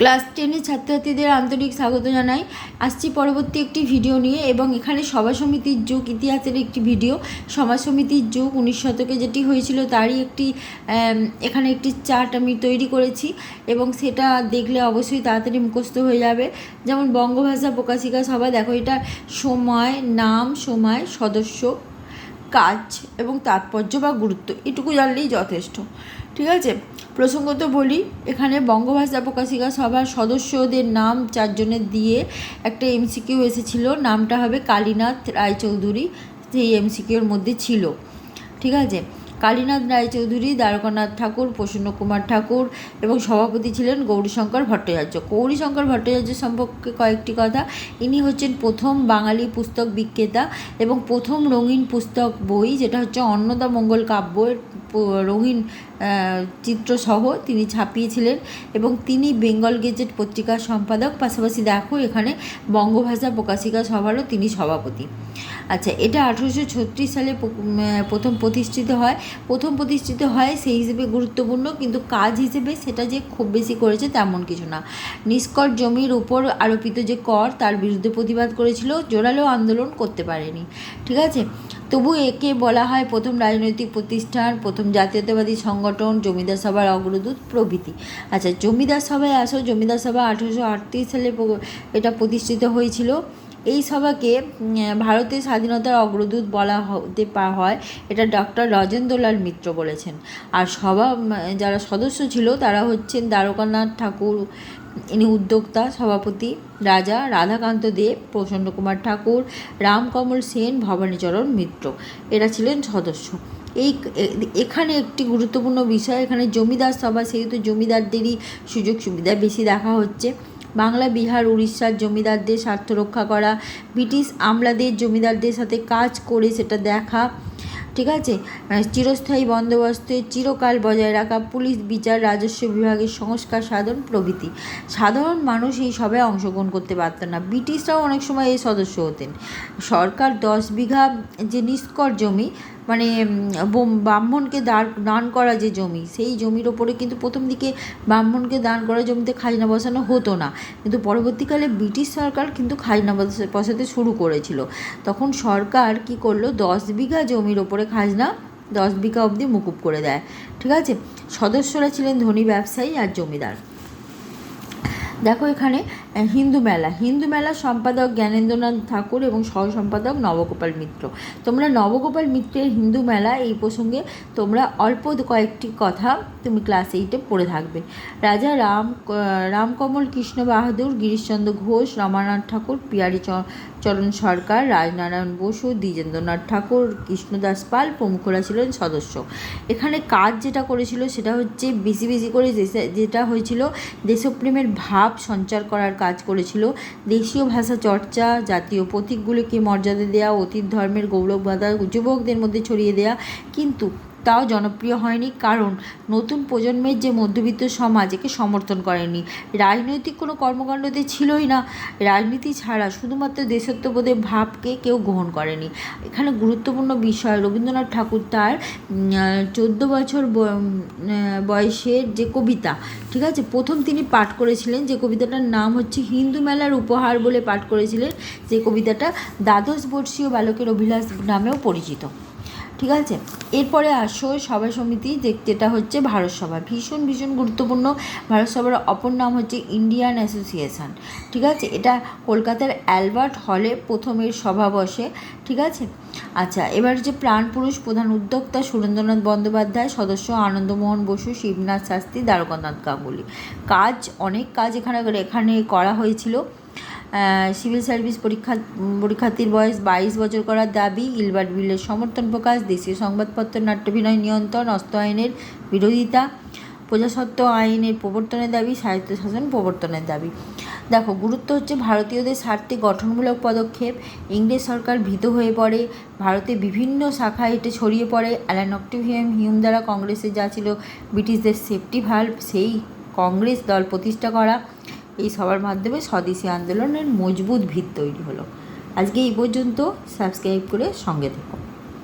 Class 10-এর ছাত্রছাত্রীদের আন্তরিক স্বাগত জানাই। আসছি পরবর্তী একটি ভিডিও নিয়ে, এবং এখানে সভা সমিতির যুগ ইতিহাসের একটি ভিডিও। সভা সমিতির যুগ 19 শতকে যেটি হয়েছিল তারই একটি এখানে একটি চার্ট আমি তৈরি করেছি, এবং সেটা দেখলে অবশ্যই তাড়াতাড়ি মুখস্থ হয়ে যাবে। যেমন বঙ্গভাষা প্রকাশিকা সভা, দেখো এটা সময়, নাম, সময়, সদস্য, কাজ এবং তাৎপর্য বা গুরুত্ব, এটুকু জানলেই যথেষ্ট। ঠিক আছে, প্রসঙ্গত বলি, এখানে বঙ্গভাষা প্রকাশিকা সভার সদস্যদের নাম 4 জনের দিয়ে একটা এমসিকিউ এসেছিল। নামটা হবে কালীনাথ রায়চৌধুরী, সেই এমসিকিউর মধ্যে ছিল। ঠিক আছে, কালীনাথ রায়চৌধুরী, দ্বারকানাথ ঠাকুর, প্রসন্ন কুমার ঠাকুর, এবং সভাপতি ছিলেন গৌরীশঙ্কর ভট্টাচার্য। গৌরীশঙ্কর ভট্টাচার্য সম্পর্কে কয়েকটি কথা। ইনি হচ্ছেন প্রথম বাঙালি পুস্তক বিক্রেতা এবং প্রথম রঙিন পুস্তক বই, যেটা হচ্ছে অন্নদা মঙ্গল কাব্যের রঙিন চিত্রসহ তিনি ছাপিয়েছিলেন, এবং তিনি বেঙ্গল গেজেট পত্রিকার সম্পাদক। পাশাপাশি দেখো এখানে বঙ্গভাষা প্রকাশিকা সভারও তিনি সভাপতি। আচ্ছা, এটা 1836 সালে প্রথম প্রতিষ্ঠিত হয় সেই হিসেবে গুরুত্বপূর্ণ, কিন্তু কাজ হিসেবে সেটা যে খুব বেশি করেছে তেমন কিছু না। নিষ্কর জমির উপর আরোপিত যে কর, তার বিরুদ্ধে প্রতিবাদ করেছিল, জোরালো আন্দোলন করতে পারেনি। ঠিক আছে, তবু একে বলা হয় প্রথম রাজনৈতিক প্রতিষ্ঠান, প্রথম জাতীয়তাবাদী সংগঠন, জমিদার সভার অগ্রদূত প্রভৃতি। আচ্ছা, জমিদার সভায় আসো। জমিদার সভা 1838 সালে এটা প্রতিষ্ঠিত হয়েছিল। এই সভাকে ভারতের স্বাধীনতার অগ্রদূত বলা হতে হয়, এটা ডক্টর রাজেন্দ্রলাল মিত্র বলেছেন। আর সভা যারা সদস্য ছিল তারা হচ্ছেন দ্বারকানাথ ঠাকুর, ইনি উদ্যোক্তা, সভাপতি রাজা রাধাকান্ত দেব, প্রসন্ন কুমার ঠাকুর, রামকমল সেন, ভবানীচরণ মিত্র, এরা ছিলেন সদস্য। এখানে একটি গুরুত্বপূর্ণ বিষয়, এখানে জমিদার সভা, সেহেতু জমিদারদেরই সুযোগ সুবিধা বেশি দেখা হচ্ছে। বাংলা, বিহার, উড়িষ্যার জমিদারদের স্বার্থ রক্ষা করা, ব্রিটিশ আমলাদের জমিদারদের সাথে কাজ করে সেটা দেখা। ঠিক আছে, চিরস্থায়ী বন্দোবস্তে চিরকাল বজায় রাখা, পুলিশ, বিচার, রাজস্ব বিভাগের সংস্কার সাধন প্রভৃতি। সাধারণ মানুষ এই সভায় অংশগ্রহণ করতে পারত না, ব্রিটিশরাও অনেক সময় এই সদস্য হতেন। সরকার 10 বিঘা যে নিষ্কর জমি, মানে ব্রাহ্মণকে দান করা যে জমি, সেই জমির ওপরে কিন্তু প্রথম দিকে ব্রাহ্মণকে দান করা জমিতে খাজনা বসানো হতো না, কিন্তু পরবর্তীকালে ব্রিটিশ সরকার কিন্তু খাজনা বসাতে শুরু করেছিল। তখন সরকার কি করলো, 10 বিঘা জমির ওপরে খাজনা 10 বিঘা অবধি মুকুব করে দেয়। ঠিক আছে, সদস্যরা ছিলেন ধনী ব্যবসায়ী আর জমিদার। দেখো এখানে হিন্দু মেলা সম্পাদক জ্ঞানেন্দ্রনাথ ঠাকুর এবং সহ সম্পাদক নবগোপাল মিত্র। তোমরা নবগোপাল মিত্রের হিন্দু মেলা এই প্রসঙ্গে তোমরা অল্প কয়েকটি কথা তুমি ক্লাস 8-এ পড়ে থাকবে। রাজা রামকমল কৃষ্ণ বাহাদুর, গিরিশচন্দ্র ঘোষ, রমানাথ ঠাকুর, পিয়ারি চরণ সরকার, রাজনারায়ণ বসু, দ্বিজেন্দ্রনাথ ঠাকুর, কৃষ্ণদাস পাল প্রমুখরা ছিলেন সদস্য। এখানে কাজ যেটা করেছিল সেটা হচ্ছে বেশি করে যেটা হয়েছিল, দেশপ্রেমের ভাব সঞ্চার করার কাজ করেছিল। দেশীয় ভাষা চর্চা, জাতীয় প্রতীকগুলিকে মর্যাদা দেওয়া, অতীত ধর্মের গৌরবগাথা যুবকদের মধ্যে ছড়িয়ে দেওয়া, কিন্তু তাও জনপ্রিয় হয়নি, কারণ নতুন প্রজন্মের যে মধ্যবিত্ত সমাজ একে সমর্থন করেনি। রাজনৈতিক কোনো কর্মকাণ্ডতে ছিলই না। রাজনীতি ছাড়া শুধুমাত্র দেশত্ববোধের ভাবকে কেউ গ্রহণ করেনি। এখানে গুরুত্বপূর্ণ বিষয়, রবীন্দ্রনাথ ঠাকুর তার 14 বছর বয়সের যে কবিতা, ঠিক আছে, প্রথম তিনি পাঠ করেছিলেন, যে কবিতাটার নাম হচ্ছে হিন্দু মেলার উপহার বলে পাঠ করেছিলেন। যে কবিতাটা দ্বাদশ বর্ষীয় বালকের অভিলাষ নামেও পরিচিত। ঠিক আছে, এরপরে আসো সভা সমিতি, যেটা হচ্ছে ভারত সভা। ভীষণ গুরুত্বপূর্ণ। ভারত সভার অপর নাম হচ্ছে ইন্ডিয়ান অ্যাসোসিয়েশন। ঠিক আছে, এটা কলকাতার অ্যালবার্ট হলে প্রথমের সভা বসে। ঠিক আছে, আচ্ছা, এবার যে প্রাণপুরুষ, প্রধান উদ্যোক্তা সুরেন্দ্রনাথ বন্দ্যোপাধ্যায়, সদস্য আনন্দমোহন বসু, শিবনাথ শাস্ত্রী, দ্বারকানাথ গাঙ্গুলি। অনেক কাজ এখানে করা হয়েছিল। সিভিল সার্ভিস পরীক্ষার্থীর বয়স 22 বছর করার দাবি, ইলবার্ট বিলের সমর্থন প্রকাশ, দেশীয় সংবাদপত্র নাট্যভিনয় নিয়ন্ত্রণ, অস্ত্র আইনের বিরোধিতা, প্রজাস্বত্ব আইনের প্রবর্তনের দাবি, স্বায়ত্তশাসন প্রবর্তনের দাবি। দেখো, গুরুত্ব হচ্ছে ভারতীয়দের স্বার্থে গঠনমূলক পদক্ষেপ। ইংরেজ সরকার ভীত হয়ে পড়ে, ভারতে বিভিন্ন শাখা এটে ছড়িয়ে পড়ে। অ্যালান অক্টেভিয়ান হিউম দ্বারা কংগ্রেসে যা ছিল ব্রিটিশদের সেফটি ভাল্ব, সেই কংগ্রেস দল প্রতিষ্ঠা করা। এই সবার মাধ্যমে স্বদেশী আন্দোলনের মজবুত ভিত তৈরি হলো। আজকে এই পর্যন্ত। সাবস্ক্রাইব করে সঙ্গে থেকো।